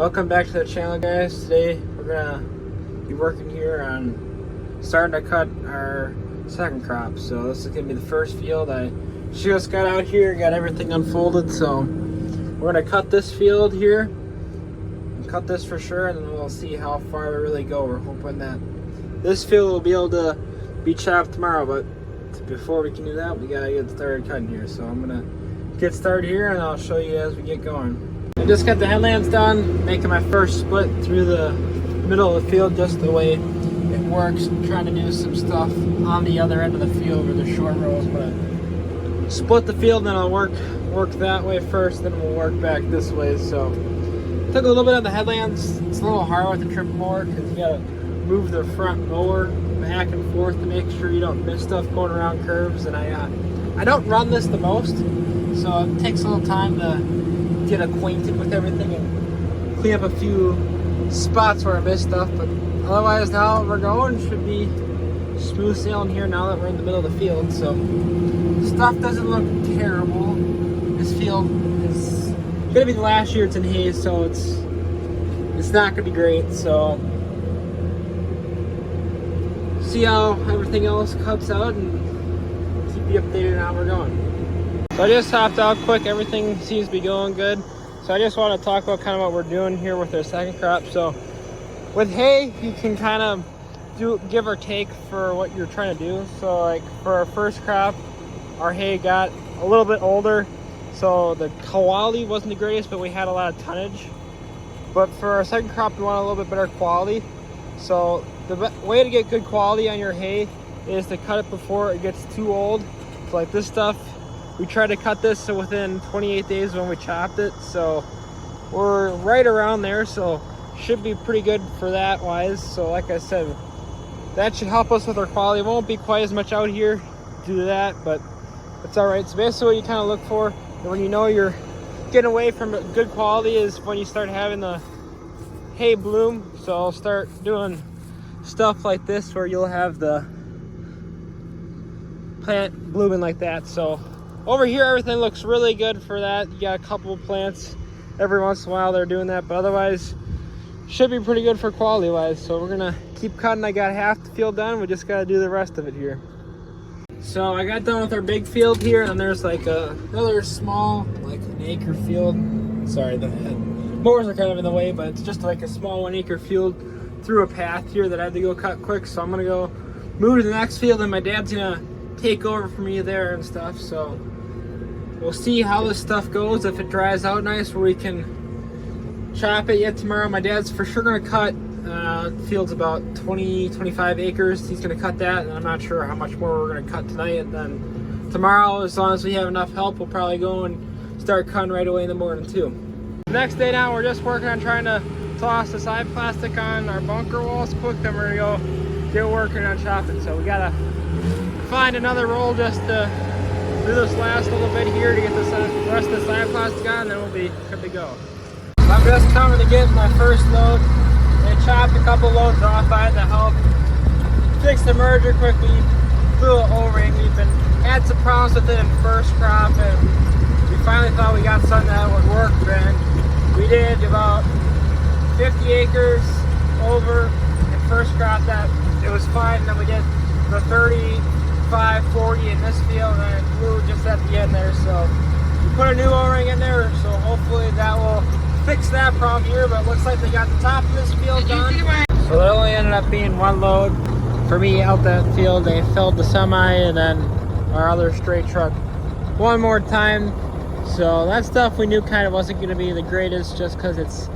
Welcome back to the channel, guys. Today we're gonna be working here on starting to cut our second crop. So this is gonna be the first field. I just got out here, got everything unfolded, so we're gonna cut this field here and cut this for sure, and then we'll see how far we really go. We're hoping that this field will be able to be chopped tomorrow, but before we can do that, we gotta get started cutting here. So I'm gonna get started here and I'll show you as we get going. I just got the headlands done, making my first split through the middle of the field just the way it works. I'm trying to do some stuff on the other end of the field where the short rows, but split the field, then I'll work that way first, then we'll work back this way. So took a little bit of the headlands. It's a little hard with the triple mower because you gotta move the front mower back and forth to make sure you don't miss stuff going around curves. And I don't run this the most, so it takes a little time to get acquainted with everything and clean up a few spots where I missed stuff. But otherwise, now we're going, should be smooth sailing here now that we're in the middle of the field. So stuff doesn't look terrible. This field is gonna be the last year it's in hay, so it's not gonna be great. So see how everything else cuts out and keep you updated on how we're going. So I just hopped out quick, everything seems to be going good. So I just want to talk about kind of what we're doing here with our second crop. So with hay, you can kind of do give or take for what you're trying to do. So like for our first crop, our hay got a little bit older, so the quality wasn't the greatest, but we had a lot of tonnage. But for our second crop, we want a little bit better quality. So the way to get good quality on your hay is to cut it before it gets too old. So like this stuff, we tried to cut this so within 28 days when we chopped it. So we're right around there, so should be pretty good for that wise. So like I said, that should help us with our quality. It won't be quite as much out here due to that, but it's all right. So basically what you kind of look for when you know you're getting away from good quality is when you start having the hay bloom. So I'll start doing stuff like this where you'll have the plant blooming like that. So over here, everything looks really good for that. You got a couple of plants every once in a while they're doing that, but otherwise should be pretty good for quality wise. So we're gonna keep cutting. I got half the field done. We just gotta do the rest of it here. So I got done with our big field here, and there's like another small, like an acre field. Sorry, the mowers are kind of in the way, but it's just like a small 1 acre field through a path here that I had to go cut quick. So I'm gonna go move to the next field, and my dad's gonna take over for me there and stuff. So we'll see how this stuff goes, if it dries out nice where we can chop it yet tomorrow. My dad's for sure gonna cut, the field's about 25 acres. He's gonna cut that, and I'm not sure how much more we're gonna cut tonight. And then tomorrow, as long as we have enough help, we'll probably go and start cutting right away in the morning too. The next day now, we're just working on trying to toss the side plastic on our bunker walls quick, then we're gonna go get working on chopping. So we gotta find another roll just to do this last little bit here to get the rest of the side plastic on, and then we'll be good to go. I'm just coming to get my first load. They chopped a couple loads off. I had to help fix the merger quickly. Blew an O-ring. We've had some problems with it in first crop, and we finally thought we got something that would work. And we did about 50 acres over in first crop. That it was fine. Then we did the 35, 40 in this field, and it blew just at the end there. So we put a new O-ring in there, so hopefully that will fix that problem here. But it looks like they got the top of this field done. So it only ended up being one load for me out that field. They filled the semi and then our other straight truck one more time. So that stuff we knew kind of wasn't going to be the greatest just because it's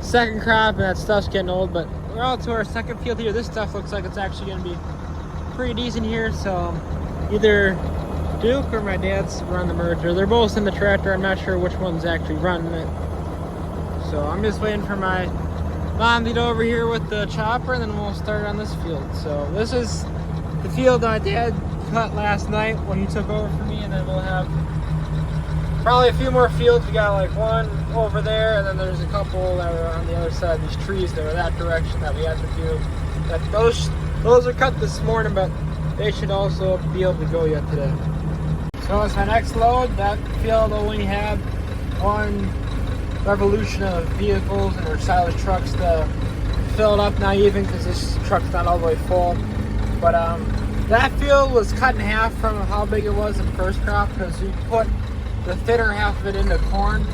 second crop and that stuff's getting old. But we're out to our second field here. This stuff looks like it's actually going to be pretty decent here. So either Duke or my dad's run the merger. They're both in the tractor. I'm not sure which one's actually running it. So I'm just waiting for my mom to get over here with the chopper, and then we'll start on this field. So this is the field my dad cut last night when he took over for me, and then we'll have probably a few more fields. We got like one over there, and then there's a couple that are on the other side of these trees that are that direction that we have to do. That those are cut this morning, but they should also be able to go yet today. So it's my next load. That field only had one revolution of vehicles and our style of trucks to fill it up now even because this truck's not all the way full. But that field was cut in half from how big it was in first crop because we put the thinner half of it into corn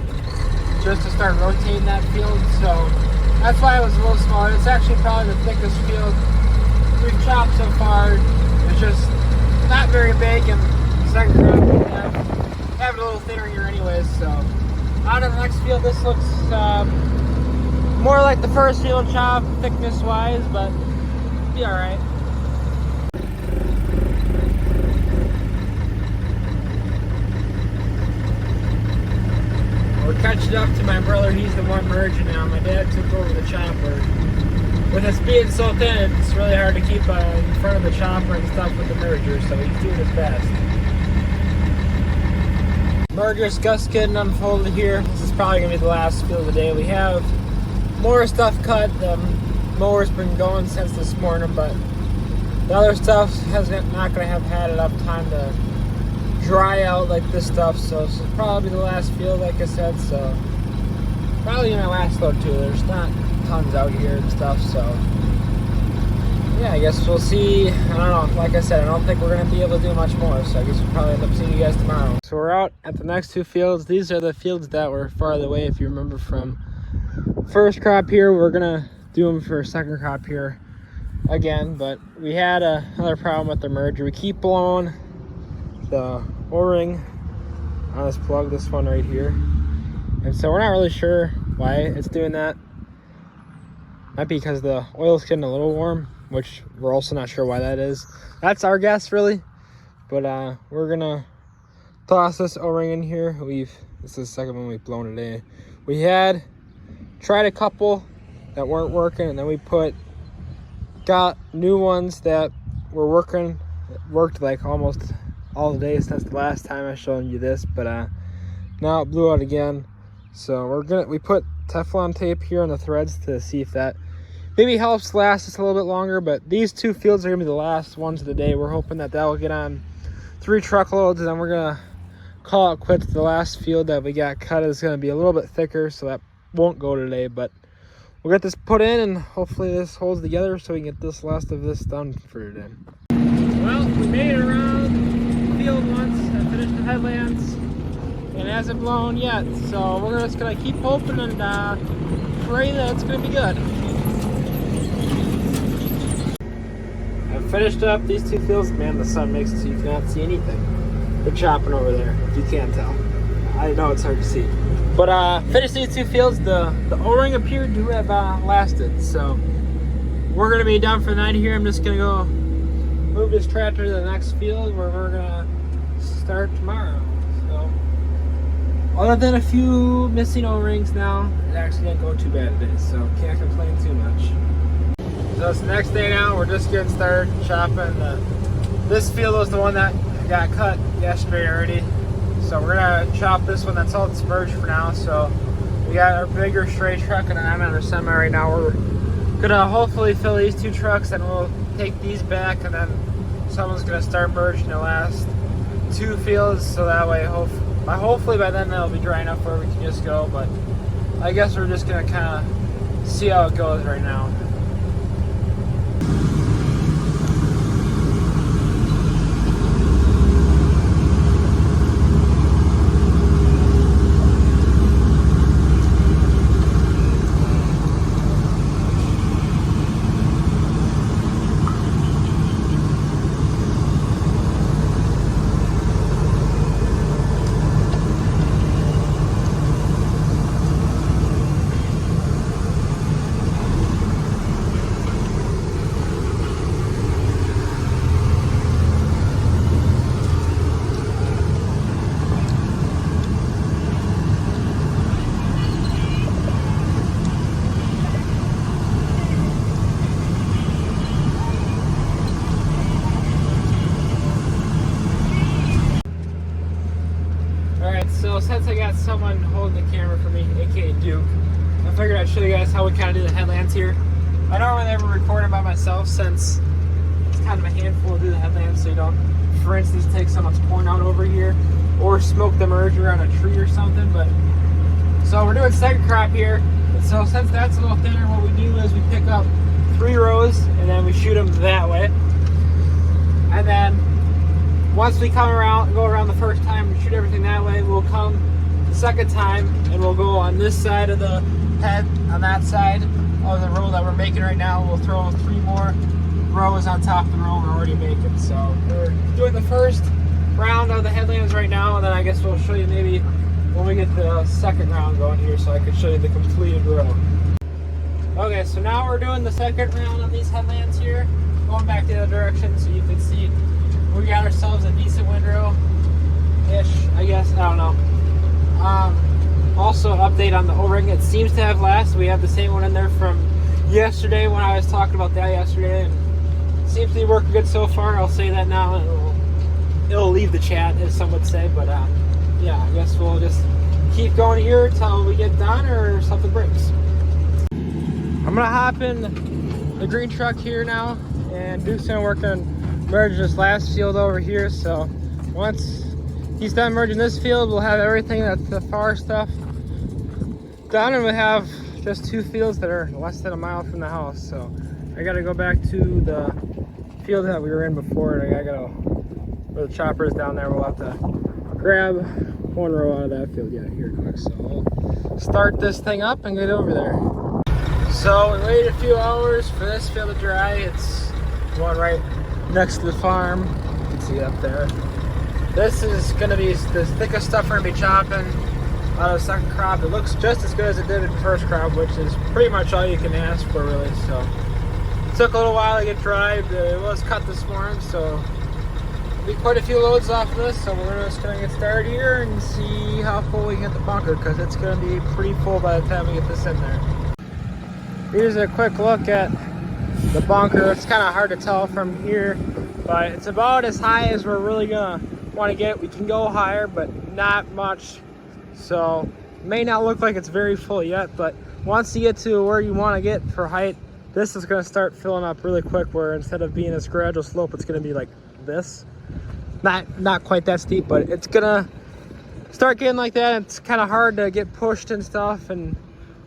just to start rotating that field. So that's why it was a little smaller. It's actually probably the thickest field we've chopped so far. It's just not very big, and second crop we have it a little thinner here anyways. So on to the next field. This looks more like the first field chop thickness wise, but be all right. We're catching up to my brother. He's the one merging now. My dad took over the chopper. With us being so thin, it's really hard to keep in front of the chopper and stuff with the merger, so he's doing his best. Merger's just getting unfolded here. This is probably going to be the last field of the day. We have more stuff cut. The mower's been going since this morning, but the other stuff not going to have had enough time to dry out like this stuff, so this will probably be the last field, like I said. So probably my last load too. There's not tons out here and stuff, so yeah, I guess we'll see. I don't know, like I said, I don't think we're going to be able to do much more, so I guess we'll probably end up seeing you guys tomorrow. So we're out at the next two fields. These are the fields that were farther away. If you remember from first crop here, we're going to do them for second crop here again, but we had another problem with the merger. We keep blowing the O-ring on this plug, this one right here, and so we're not really sure why it's doing that. Might be because the oil's getting a little warm, which we're also not sure why that is. That's our guess really, but we're gonna toss this O-ring in here. This is the second one we've blown today. We had tried a couple that weren't working, and then we got new ones that were working. It worked like almost all the day since the last time I showed you this, but now it blew out again. So we put Teflon tape here on the threads to see if that maybe helps last us a little bit longer. But these two fields are gonna be the last ones of the day. We're hoping that will get on 3 truckloads, and then we're gonna call it quits. The last field that we got cut is gonna be a little bit thicker, so that won't go today, but we'll get this put in and hopefully this holds together so we can get this last of this done for today. Well, we made it around field once. I finished the headlands and it hasn't blown yet, so we're just gonna keep hoping and pray that it's gonna be good. I've finished up these two fields. Man, the sun makes it so you cannot see anything. They're chopping over there, if you can't tell. I know it's hard to see, but finished these two fields. The O-ring appeared to have lasted, so we're gonna be done for the night here. I'm just gonna go move this tractor to the next field where we're gonna start tomorrow. So other than a few missing O-rings now, it actually didn't go too bad today, so can't complain too much. So it's the next day now. We're just getting started chopping. This field was the one that got cut yesterday already, so we're gonna chop this one. That's all that's merged for now. So we got our bigger straight truck, and I'm on our semi right now. We're gonna hopefully fill these 2 trucks, and we'll take these back, and then someone's gonna start merging the last 2 fields, so that way hopefully by then they'll be dry enough where we can just go. But I guess we're just gonna kind of see how it goes right now. So since I got someone holding the camera for me, aka Duke, I figured I'd show you guys how we kind of do the headlands here. I don't really ever record it by myself since it's kind of a handful to do the headlands, so you don't, for instance, take someone's corn out over here or smoke the merger on a tree or something. But So we're doing second crop here. And so since that's a little thinner, what we do is we pick up 3 rows and then we shoot them that way. And then once we come around, go around the first time and shoot everything that way, we'll come the second time and we'll go on this side of the head, on that side of the row that we're making right now. We'll throw 3 more rows on top of the row we're already making. So we're doing the first round of the headlands right now, and then I guess we'll show you maybe when we get the second round going here, so I can show you the completed row. Okay, so now we're doing the second round on these headlands here, going back the other direction so you can see we got ourselves a decent windrow-ish, I guess, I don't know. Also, update on the O-ring, it seems to have lasted. We have the same one in there from yesterday when I was talking about that yesterday, and it seems to be working good so far. I'll say that now, it'll leave the chat, as some would say, but yeah, I guess we'll just keep going here until we get done or something breaks. I'm gonna hop in the green truck here now, and Duke's gonna work on merge this last field over here. So once he's done merging this field, we'll have everything that's the far stuff done, and we'll have just 2 fields that are less than a mile from the house. So I gotta go back to the field that we were in before, and I gotta, where the chopper is down there, we'll have to grab 1 row out of that field. Yeah, here quick. So I'll start this thing up and get over there. So we waited a few hours for this field to dry. It's the one right next to the farm. You can see it up there. This is gonna be the thickest stuff we're gonna be chopping out of the second crop. It looks just as good as it did in the first crop, which is pretty much all you can ask for, really. So it took a little while to get dry. It was cut this morning, so be quite a few loads off of this, so we're just going to get started here and see how full we can get the bunker, because it's going to be pretty full by the time we get this in there. Here's a quick look at the bunker. It's kind of hard to tell from here, but it's about as high as we're really going to want to get. We can go higher, but not much, so it may not look like it's very full yet, but once you get to where you want to get for height, this is going to start filling up really quick, where instead of being this gradual slope, it's going to be like this. Not quite that steep, but it's gonna start getting like that. It's kind of hard to get pushed and stuff, and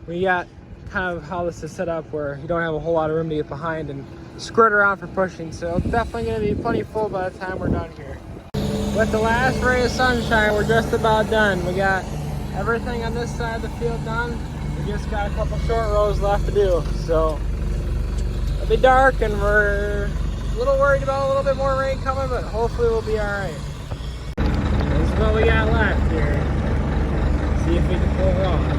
we got kind of how this is set up where you don't have a whole lot of room to get behind and squirt around for pushing. So it's definitely gonna be plenty full by the time we're done here. With the last ray of sunshine, we're just about done. We got everything on this side of the field done. We just got a couple short rows left to do. So it'll be dark, and we're a little worried about a little bit more rain coming, but hopefully we'll be all right. This is what we got left here. See if we can pull it off.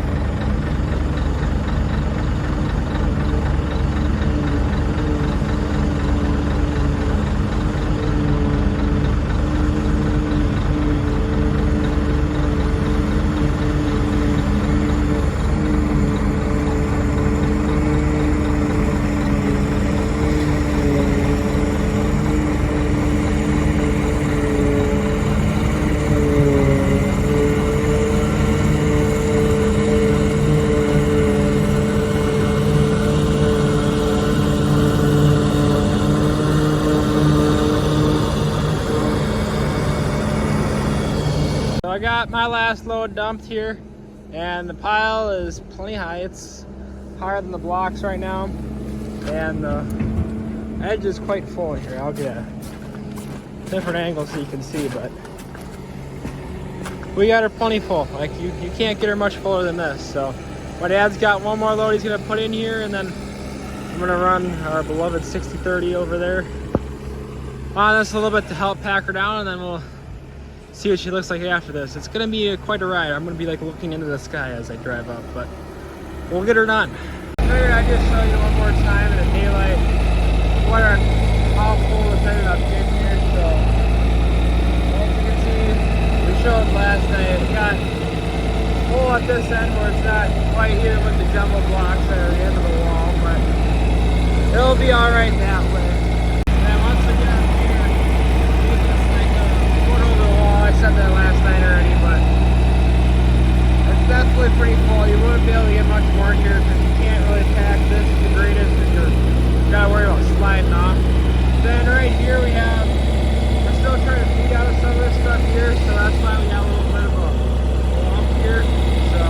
I got my last load dumped here, and the pile is plenty high. It's higher than the blocks right now, and the edge is quite full here. I'll get a different angle so you can see, but we got her plenty full. Like you can't get her much fuller than this. So my dad's got 1 more load he's gonna put in here, and then I'm gonna run our beloved 6030 over there on this a little bit to help pack her down, and then we'll see what she looks like after this. It's gonna be quite a ride. I'm gonna be like looking into the sky as I drive up, but we'll get her done. I figured I'd just show you one more time in the daylight how full this ended up getting here. So as you can see, we showed last night. It got full at this end where it's not quite here with the jumbo blocks that are at the end of the wall, but it'll be all right that way. And once again, here, use this thing to put over the wall. I said that last night already, but it's definitely pretty full. You wouldn't be able to get much more here because you can't really pack this the greatest because you gotta worry about sliding off. Then right here we're still trying to feed out of some of this stuff here, so that's why we got a little bit of a bump here. So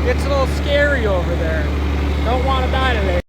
It's a little scary over there. Don't want to die today.